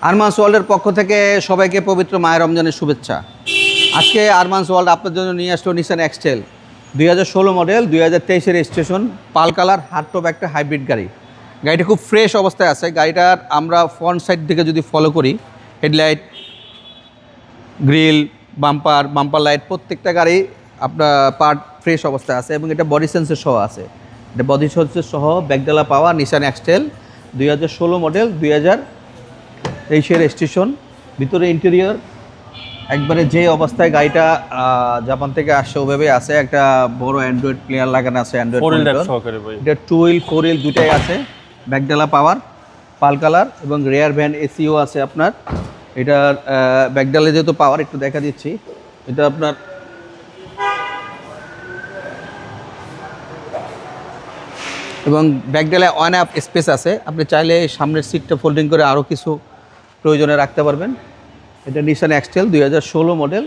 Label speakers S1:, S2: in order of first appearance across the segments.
S1: আরমান্স ওয়ার্ল্ডের পক্ষ থেকে সবাইকে পবিত্র মায়ের রমজানের শুভেচ্ছা। আজকে আরমান্স ওয়ার্ল্ড আপনার জন্য নিয়ে আসলো নিসান এক্সটেল 2016 মডেল, 2023-এর রেজিস্ট্রেশন, পাল কালার, হার্ডটপ একটা হাইব্রিড গাড়ি। গাড়িটা খুব ফ্রেশ অবস্থায় আছে। গাড়িটার আমরা ফ্রন্ট সাইড থেকে যদি ফলো করি, হেডলাইট, গ্রিল, বাম্পার লাইট, প্রত্যেকটা গাড়ি আপনার পার্ট ফ্রেশ অবস্থায় আছে এবং এটা বডি সেন্সর সহ আছে। এটা বডি সেন্সর সহ ব্যাকডালা পাওয়া নিসান এক্সটেল 2016 মডেল, 2023-এর রেজিস্ট্রেশন। ভিতরে ইন্টেরিয়র একবারে যে অবস্থায় গাড়িটা জাপান থেকে আসছে ওভাবে আছে। একটা বড় অ্যান্ড্রয়েড প্লেয়ার লাগানো আছে, অ্যান্ড্রয়েড এটা 2 হুইল 4 হুইল দুটাই আছে। ব্যাকডালা পাওয়ার, পাল কালার এবং রেয়ার ভ্যান এসিও আছে আপনার। এটার ব্যাকডালে যেহেতু পাওয়ার একটু দেখা দিচ্ছি, এটা আপনার এবং ব্যাকডালে ওয়ান আপ স্পেস আছে। আপনি চাইলে সামনের সিটটা ফোল্ডিং করে আরও কিছু প্রয়োজনে রাখতে পারবেন। এটা নিসান এক্সটেল 2016 মডেল,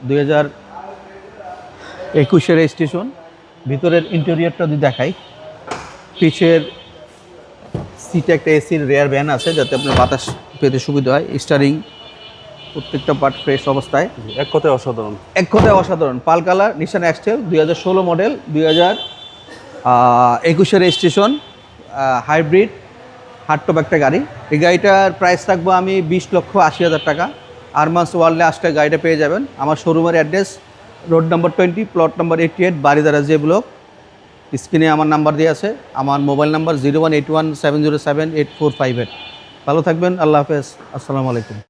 S1: 2021-এর রেজিস্ট্রেশন। ভিতরের ইন্টেরিয়রটা যদি দেখাই, পিছের সিটে একটা এসির রেয়ার ভ্যান আছে যাতে আপনার বাতাস পেতে সুবিধা হয়। স্টারিং প্রত্যেকটা পার্ট ফ্রেশ অবস্থায়।
S2: এক কথায় অসাধারণ,
S1: এক কথায় অসাধারণ। পাল colour, Nissan এক্সটেল 2016 model, 2021-এর registration, hybrid হার্ডটপ একটা গাড়ি। এই গাড়িটার প্রাইস রাখবো আমি 20,80,000 টাকা। আরমান্স ওয়ার্ল্ডে আসলে গাড়িটা পেয়ে যাবেন। আমার শোরুমের address road number 20, plot number 88, Baridhara J block. স্ক্রিনে আমার নাম্বার দিয়ে আছে। আমার মোবাইল নাম্বার 0181707845। ভালো থাকবেন। আল্লাহ হাফেজ। আসসালামু আলাইকুম।